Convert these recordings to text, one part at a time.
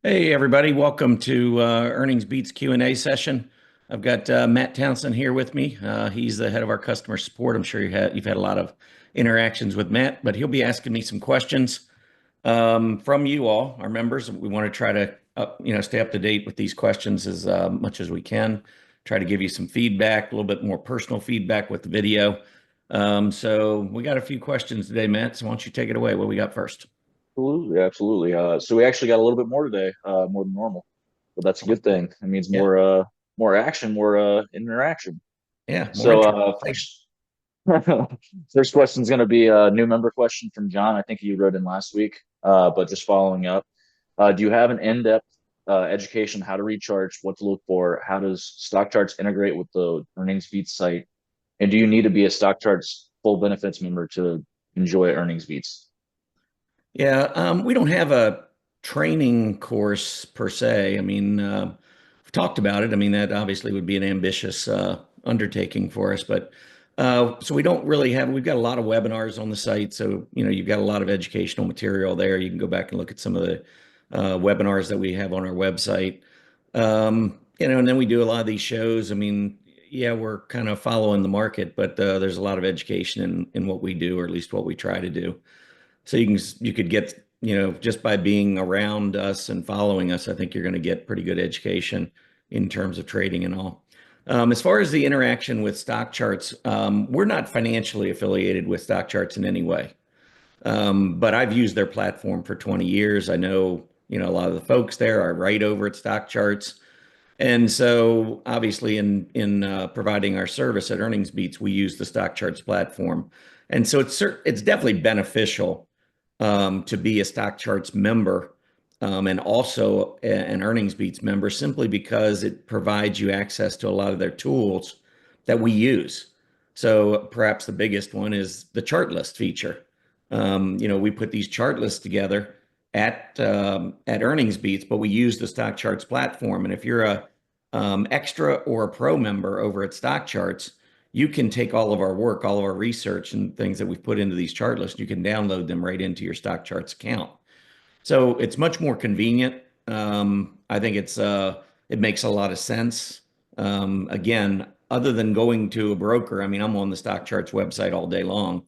Hey everybody, welcome to EarningsBeats Q&A session. I've got Matt Townsend here with me. He's the head of our customer support. I'm sure you've had a lot of interactions with Matt, but he'll be asking me some questions from you all, our members. We want to try to stay up to date with these questions as much as we can. Try to give you some feedback, a little bit more personal feedback with the video. So we got a few questions today, Matt. So why don't you take it away? What we got first? Absolutely, absolutely. So we actually got a little bit more today, more than normal, but that's a good thing. It means Yeah, more action, more interaction. yeah, more So interesting. first, first question is going to be a new member question from John. I think he wrote in last week, but just following up. Do you have an in-depth education how to recharge, what to look for? How does stock charts integrate with the EarningsBeats site? And do you need to be a stock charts full benefits member to enjoy EarningsBeats? Yeah, we don't have a training course per se. I mean, we've talked about it. I mean, that obviously would be an ambitious undertaking for us, but so we don't really have. We've got a lot of webinars on the site, so you've got a lot of educational material there. You can go back and look at some of the webinars that we have on our website. And then we do a lot of these shows. I mean, yeah, we're kind of following the market, but there's a lot of education in what we do, or at least what we try to do. So you could get, just by being around us and following us, I think you're going to get pretty good education in terms of trading and all. As far as the interaction with stock charts, we're not financially affiliated with stock charts in any way. But I've used their platform for 20 years. I know, a lot of the folks there are right over at stock charts. And so obviously in providing our service at EarningsBeats, we use the stock charts platform. And so it's definitely beneficial to be a stock charts member and also an EarningsBeats member simply because it provides you access to a lot of their tools that we use. So perhaps the biggest one is the chart list feature. We put these chart lists together at EarningsBeats, but we use the stock charts platform. And if you're a extra or a pro member over at stock charts, you can take all of our work, all of our research and things that we've put into these chart lists. You can download them right into your stock charts account. So it's much more convenient. I think it makes a lot of sense. Again, other than going to a broker, I mean, I'm on the stock charts website all day long,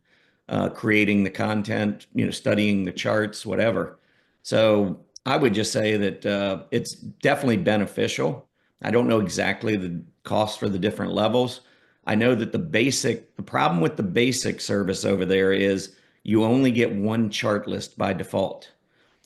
creating the content, studying the charts, whatever. So I would just say that it's definitely beneficial. I don't know exactly the cost for the different levels. I know that the problem with the basic service over there is you only get one chart list by default.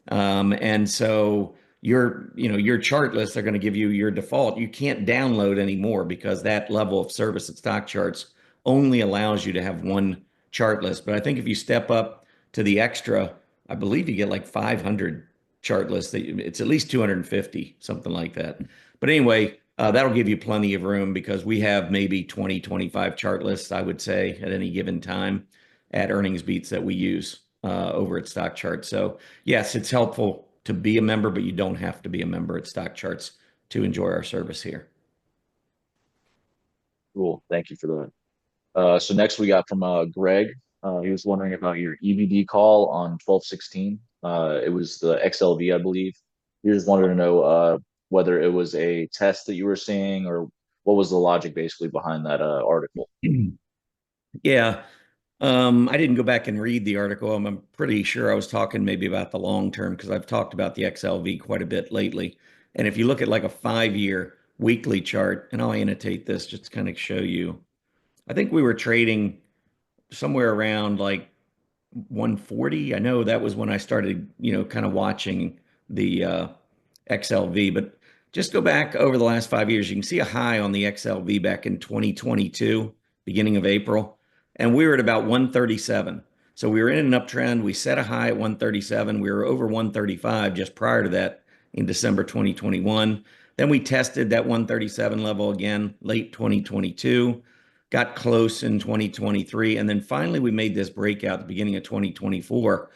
And so your chart lists are going to give you your default. You can't download anymore because that level of service at stock charts only allows you to have one chart list. But I think if you step up to the extra, I believe you get like 500 chart lists. It's at least 250, something like that. But anyway, that'll give you plenty of room because we have maybe 20, 25 chart lists, I would say, at any given time at EarningsBeats that we use over at Stock Charts. So yes, it's helpful to be a member, but you don't have to be a member at Stock Charts to enjoy our service here. Cool. Thank you for that. So next we got from Greg. He was wondering about your EBD call on 12/16. It was the XLV, I believe. He just wanted to know whether it was a test that you were seeing or what was the logic basically behind that article. Yeah. I didn't go back and read the article. I'm pretty sure I was talking maybe about the long term because I've talked about the XLV quite a bit lately. And if you look at like a 5-year weekly chart, and I'll annotate this just to kind of show you, I think we were trading somewhere around like 140. I know that was when I started, kind of watching the XLV, but just go back over the last 5 years. You can see a high on the XLV back in 2022, beginning of April, and we were at about 137. So we were in an uptrend. We set a high at 137. We were over 135 just prior to that in December 2021. Then we tested that 137 level again late 2022, got close in 2023, and then finally we made this breakout at the beginning of 2024.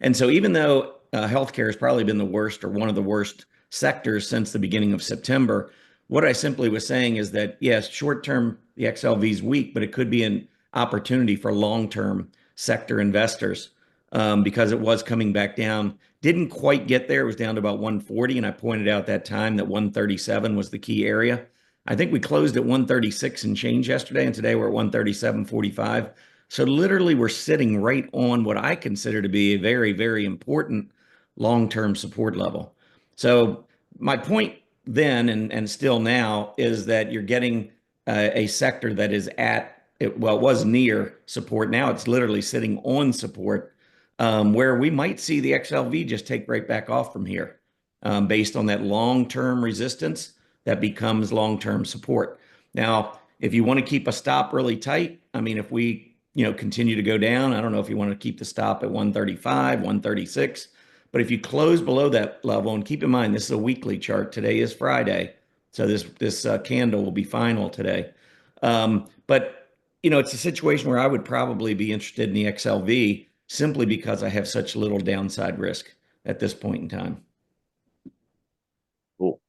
And so even though healthcare has probably been the worst or one of the worst sectors since the beginning of September, what I simply was saying is that, yes, short term, the XLV is weak, but it could be an opportunity for long term sector investors because it was coming back down, Didn't quite get there. It was down to about 140, and I pointed out that time that 137 was the key area. I think we closed at 136 and change yesterday, and today we're at 137.45. So literally, we're sitting right on what I consider to be a very, very important long-term support level. So my point then and still now is that you're getting a sector that is at it, well, it was near support. Now it's literally sitting on support, where we might see the XLV just take right back off from here, based on that long-term resistance that becomes long-term support. Now, if you want to keep a stop really tight, I mean, if we, continue to go down, I don't know if you want to keep the stop at 135, 136, but if you close below that level, and keep in mind, this is a weekly chart. Today is Friday, so this candle will be final today. But it's a situation where I would probably be interested in the XLV simply because I have such little downside risk at this point in time. Cool.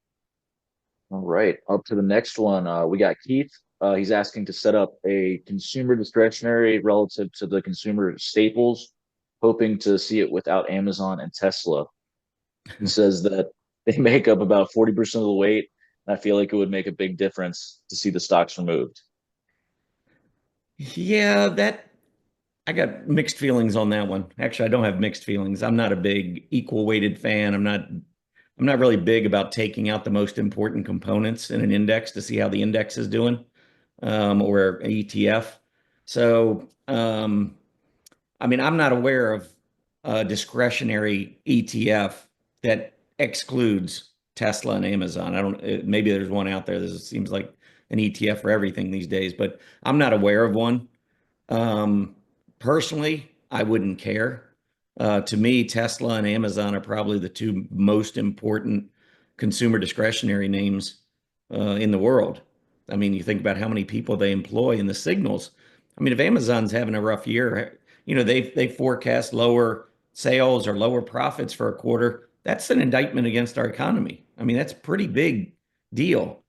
All right, up to the next one. We got Keith. He's asking to set up a consumer discretionary relative to the consumer staples, hoping to see it without Amazon and Tesla. He says that they make up about 40% of the weight. And I feel like it would make a big difference to see the stocks removed. Yeah, that I got mixed feelings on that one. Actually, I don't have mixed feelings. I'm not a big equal weighted fan. I'm not really big about taking out the most important components in an index to see how the index is doing, or an ETF. So, I mean, I'm not aware of a discretionary ETF that excludes Tesla and Amazon. I don't, maybe there's one out there. There seems like an ETF for everything these days, but I'm not aware of one. Um, Personally, I wouldn't care. To me, Tesla and Amazon are probably the two most important consumer discretionary names in the world. I mean, you think about how many people they employ and the signals. I mean, if Amazon's having a rough year, they forecast lower sales or lower profits for a quarter. That's an indictment against our economy. I mean, that's a pretty big deal.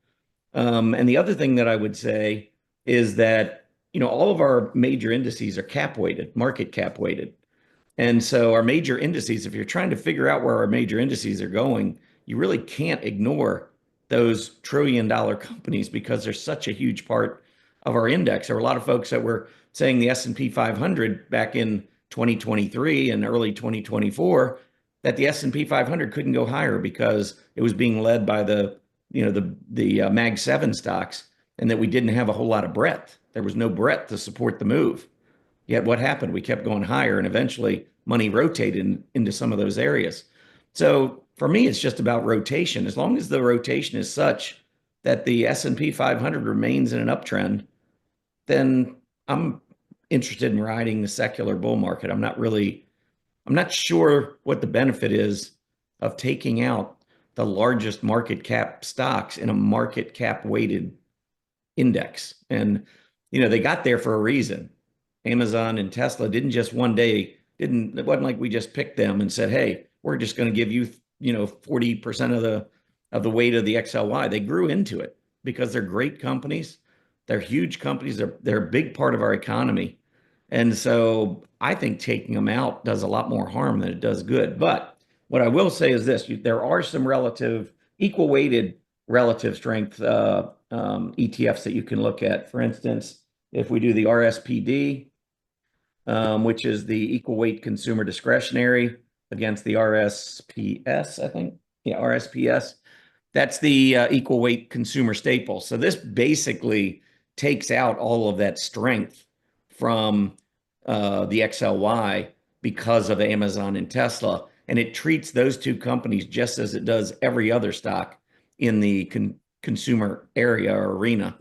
And the other thing that I would say is that, all of our major indices are cap weighted, market cap weighted. And so our major indices, if you're trying to figure out where our major indices are going, you really can't ignore those trillion-dollar companies because they're such a huge part of our index. There were a lot of folks that were saying the S&P 500 back in 2023 and early 2024 that the S&P 500 couldn't go higher because it was being led by the Mag 7 stocks, and that we didn't have a whole lot of breadth. There was no breadth to support the move. Yet what happened? We kept going higher, and eventually money rotated into some of those areas. So for me, it's just about rotation. As long as the rotation is such that the S&P 500 remains in an uptrend, then I'm interested in riding the secular bull market. I'm not sure what the benefit is of taking out the largest market cap stocks in a market cap weighted index. And, they got there for a reason. Amazon and Tesla didn't just one day, it wasn't like we just picked them and said, hey, we're just going to give you, 40% of the weight of the XLY. They grew into it because they're great companies. They're huge companies. They're a big part of our economy. And so I think taking them out does a lot more harm than it does good. But what I will say is this, there are some equal weighted relative strength ETFs that you can look at. For instance, if we do the RSPD, which is the equal weight consumer discretionary against the RSPS, I think. Yeah, RSPS. That's the equal weight consumer staple. So this basically takes out all of that strength from the XLY because of Amazon and Tesla. And it treats those two companies just as it does every other stock in the consumer area or arena.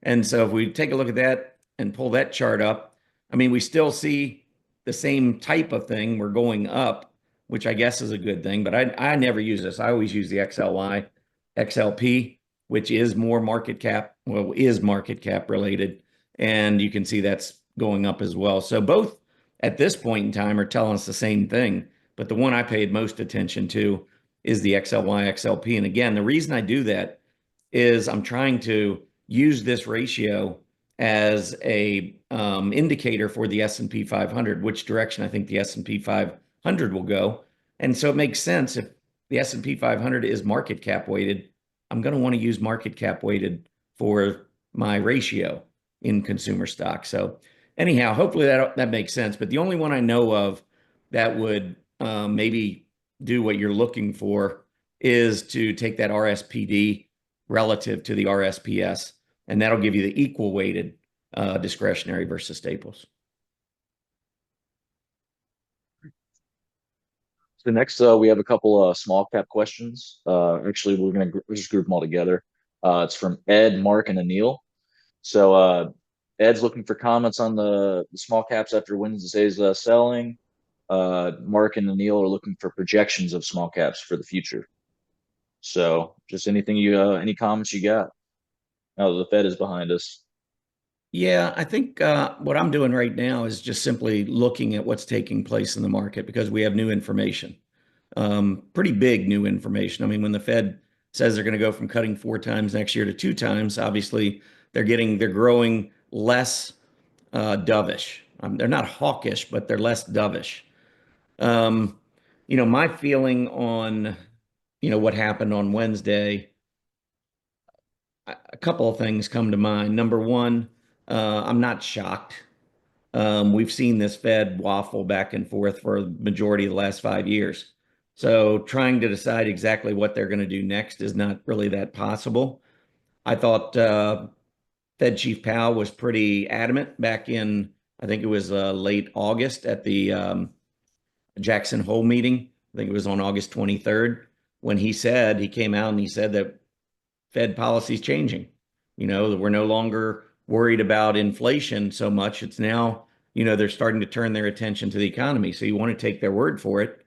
And so if we take a look at that and pull that chart up, I mean, we still see the same type of thing. We're going up, which I guess is a good thing, but I never use this. I always use the XLY, XLP, which is more market cap, well, is market cap related. And you can see that's going up as well. So both at this point in time are telling us the same thing. But the one I paid most attention to is the XLY, XLP. And again, the reason I do that is I'm trying to use this ratio as a indicator for the S&P 500, which direction I think the S&P 500 will go. And so it makes sense if the S&P 500 is market cap weighted, I'm going to want to use market cap weighted for my ratio in consumer stock. So anyhow, hopefully that makes sense. But the only one I know of that would maybe do what you're looking for is to take that RSPD relative to the RSPS, and that'll give you the equal weighted discretionary versus staples. So next, we have a couple small cap questions. Actually, we'll just group them all together. It's from Ed, Mark, and Anil. So Ed's looking for comments on the small caps after Wednesday's selling. Mark and Anil are looking for projections of small caps for the future. So just any comments you got now that the Fed is behind us? Yeah, I think what I'm doing right now is just simply looking at what's taking place in the market because we have new information, pretty big new information. I mean, when the Fed says they're going to go from cutting 4 times next year to 2 times, obviously they're growing less dovish. They're not hawkish, but they're less dovish. Um, my feeling on, what happened on Wednesday, a couple of things come to mind. Number one, I'm not shocked. We've seen this Fed waffle back and forth for the majority of the last 5 years. So trying to decide exactly what they're going to do next is not really that possible. I thought Fed Chief Powell was pretty adamant back in, I think it was late August at the Jackson Hole meeting. I think it was on August 23rd when he came out and he said that Fed policy is changing. That we're no longer worried about inflation so much. It's now, they're starting to turn their attention to the economy. So you want to take their word for it.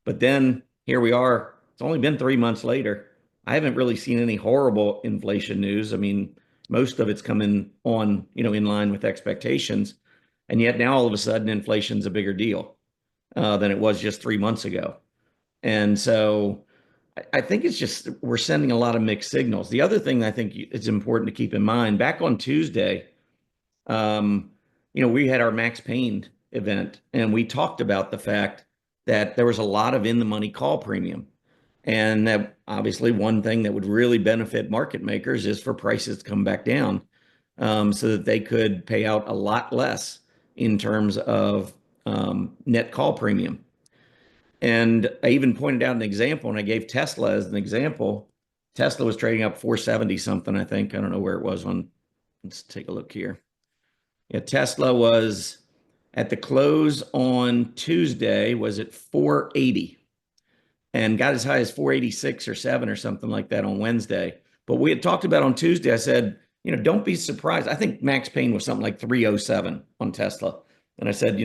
But then here we are. It's only been 3 months later. I haven't really seen any horrible inflation news. I mean, most of it's coming on, in line with expectations. And yet now all of a sudden inflation's a bigger deal than it was just 3 months ago. And so I think it's just we're sending a lot of mixed signals. The other thing I think it's important to keep in mind, back on Tuesday, um, we had our Max Payne event, and we talked about the fact that there was a lot of in the money call premium. And that obviously one thing that would really benefit market makers is for prices to come back down so that they could pay out a lot less in terms of net call premium. And I even pointed out an example, and I gave Tesla as an example. Tesla was trading up 470 something, I think. I don't know where it was on. Let's take a look here. Yeah, Tesla was at the close on Tuesday was at 480 and got as high as 486 or 7 or something like that on Wednesday. But we had talked about on Tuesday, I said, don't be surprised. I think Max Payne was something like 307 on Tesla. And I said,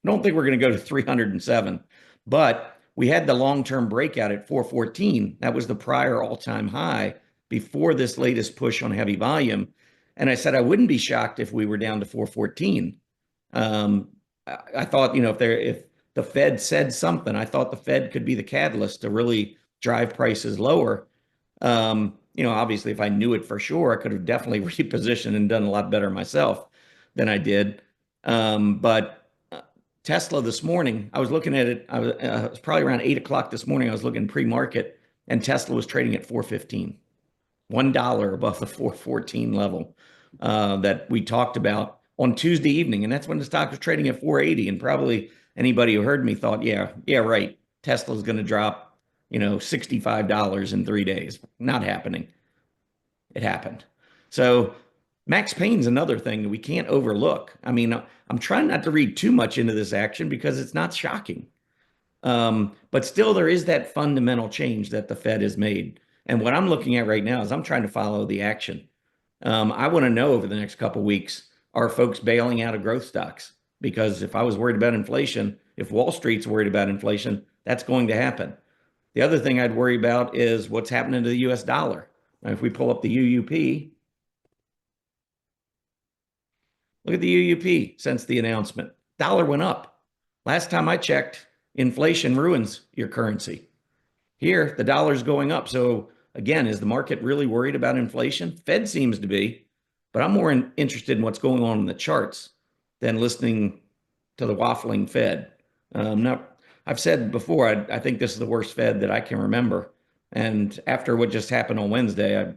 don't think we're going to go to 307. But we had the long-term breakout at 414. That was the prior all-time high before this latest push on heavy volume. And I said, I wouldn't be shocked if we were down to 414. I thought, if the Fed said something, I thought the Fed could be the catalyst to really drive prices lower. Obviously, if I knew it for sure, I could have definitely repositioned and done a lot better myself than I did. But Tesla this morning, I was looking at it. It was probably around 8 o'clock this morning. I was looking pre-market, and Tesla was trading at 415, $1 above the 414 level that we talked about on Tuesday evening. And that's when the stock was trading at 480. And probably anybody who heard me thought, yeah, right. Tesla's going to drop, $65 in 3 days. Not happening. It happened. So Max Payne's another thing that we can't overlook. I mean, I'm trying not to read too much into this action because it's not shocking. But still, there is that fundamental change that the Fed has made. And what I'm looking at right now is I'm trying to follow the action. I want to know over the next couple of weeks, are folks bailing out of growth stocks? Because if I was worried about inflation, if Wall Street's worried about inflation, that's going to happen. The other thing I'd worry about is what's happening to the US dollar. Now, if we pull up the UUP, look at the UUP since the announcement. Dollar went up. Last time I checked, inflation ruins your currency. Here, the dollar's going up. So again, is the market really worried about inflation? Fed seems to be, but I'm more interested in what's going on in the charts than listening to the waffling Fed. I've said before, I think this is the worst Fed that I can remember. And after what just happened on Wednesday, I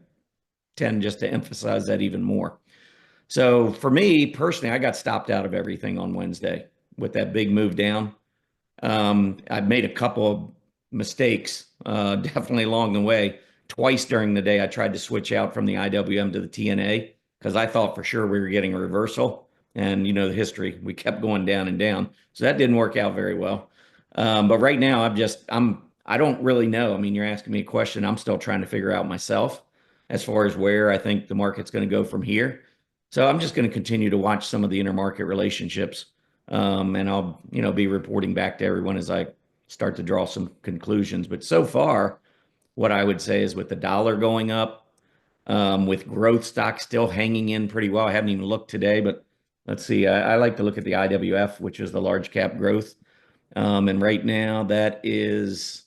tend just to emphasize that even more. So for me personally, I got stopped out of everything on Wednesday with that big move down. I made a couple of mistakes, definitely along the way. Twice during the day, I tried to switch out from the IWM to the TNA because I thought for sure we were getting a reversal. And you know the history, we kept going down and down. So that didn't work out very well. But right now, I don't really know. I mean, you're asking me a question. I'm still trying to figure out myself as far as where I think the market's going to go from here. So I'm just going to continue to watch some of the intermarket relationships, and I'll, be reporting back to everyone as I start to draw some conclusions. But so far, what I would say is with the dollar going up, with growth stocks still hanging in pretty well. I haven't even looked today, but let's see. I like to look at the IWF, which is the large cap growth. And right now that is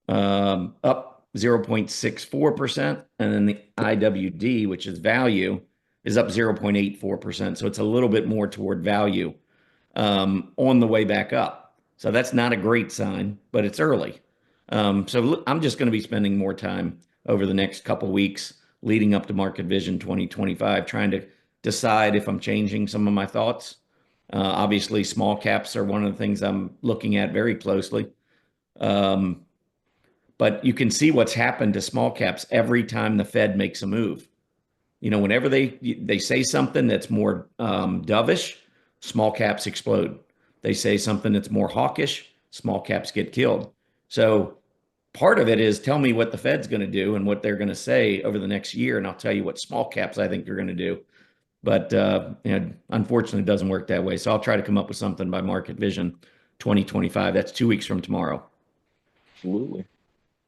up 0.64%. And then the IWD, which is value, is up 0.84%. So it's a little bit more toward value on the way back up. So that's not a great sign, but it's early. So I'm just going to be spending more time over the next couple of weeks leading up to Market Vision 2025, trying to decide if I'm changing some of my thoughts. Obviously, small caps are one of the things I'm looking at very closely. Um, but you can see what's happened to small caps every time the Fed makes a move. Whenever they say something that's more dovish, small caps explode. They say something that's more hawkish, small caps get killed. So part of it is tell me what the Fed's going to do and what they're going to say over the next year, and I'll tell you what small caps I think they're going to do. But unfortunately, it doesn't work that way. So I'll try to come up with something by Market Vision 2025. That's 2 weeks from tomorrow. Absolutely.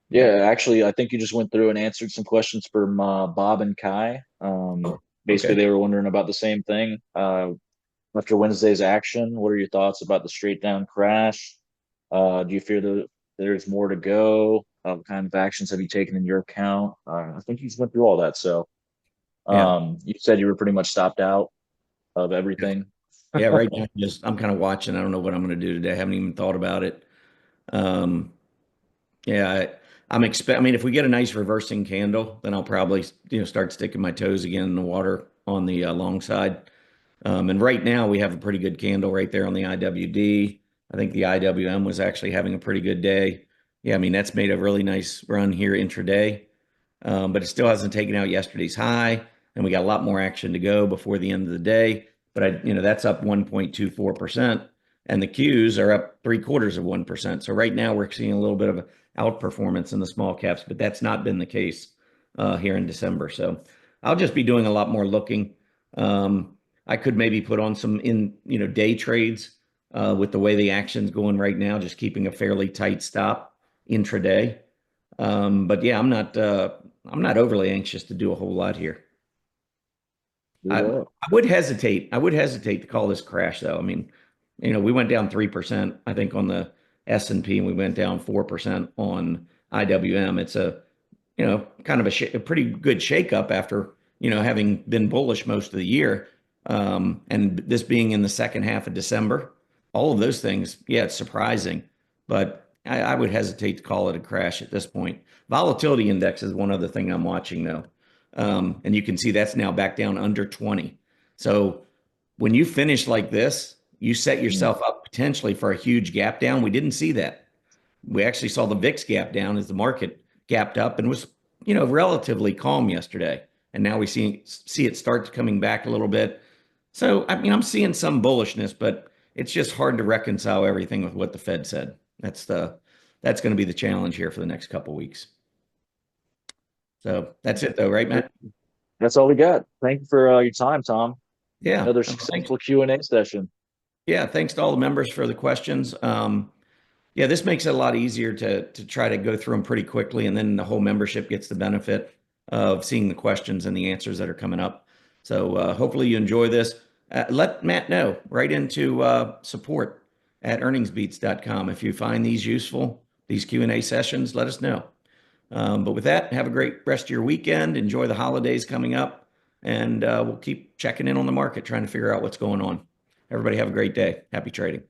Yeah. Yeah, actually, I think you just went through and answered some questions from Bob and Kai. Oh, Basically, okay. they were wondering about the same thing. After Wednesday's action, what are your thoughts about the straight down crash? Do you fear that there's more to go? What kind of actions have you taken in your account? I think you just went through all that. So, Yeah. you said you were pretty much stopped out of everything. Yeah. Right now, I'm kind of watching. I don't know what I'm going to do today. I haven't even thought about it. Um, Yeah, I mean, if we get a nice reversing candle, then I'll probably, start sticking my toes again in the water on the long side. And right now we have a pretty good candle right there on the IWD. I think the IWM was actually having a pretty good day. Yeah, I mean, that's made a really nice run here intraday, but it still hasn't taken out yesterday's high, and we got a lot more action to go before the end of the day. But that's up 1.24%, and the Qs are up 0.75%. So right now we're seeing a little bit of outperformance in the small caps, but that's not been the case here in December. So I'll just be doing a lot more looking. I could maybe put on some day trades with the way the action's going right now, just keeping a fairly tight stop intraday. But yeah, I'm not overly anxious to do a whole lot here. I would hesitate. I would hesitate to call this crash, though. I mean, we went down 3%, I think, on the S&P, and we went down 4% on IWM. It's kind of a pretty good shakeup after, having been bullish most of the year. And this being in the second half of December, all of those things, yeah, it's surprising, but I would hesitate to call it a crash at this point. Volatility index is one other thing I'm watching though. And you can see that's now back down under 20. So when you finish like this, you set Mm, yourself up potentially for a huge gap down. We didn't see that. We actually saw the VIX gap down as the market gapped up and was, relatively calm yesterday. And now we see it start coming back a little bit. So, I mean, I'm seeing some bullishness, but it's just hard to reconcile everything with what the Fed said. That's going to be the challenge here for the next couple of weeks. So that's it though, right, great. Matt? That's all we got. Thank you for your time, Tom. Yeah. Another Thanks. successful Q&A session. Yeah. Thanks to all the members for the questions. Yeah, this makes it a lot easier to try to go through them pretty quickly, and then the whole membership gets the benefit of seeing the questions and the answers that are coming up. So hopefully you enjoy this. Let Matt know right into support at earningsbeats.com. If you find these useful, these Q&A sessions, let us know. But with that, have a great rest of your weekend. Enjoy the holidays coming up, and we'll keep checking in on the market, trying to figure out what's going on. Everybody have a great day. Happy trading.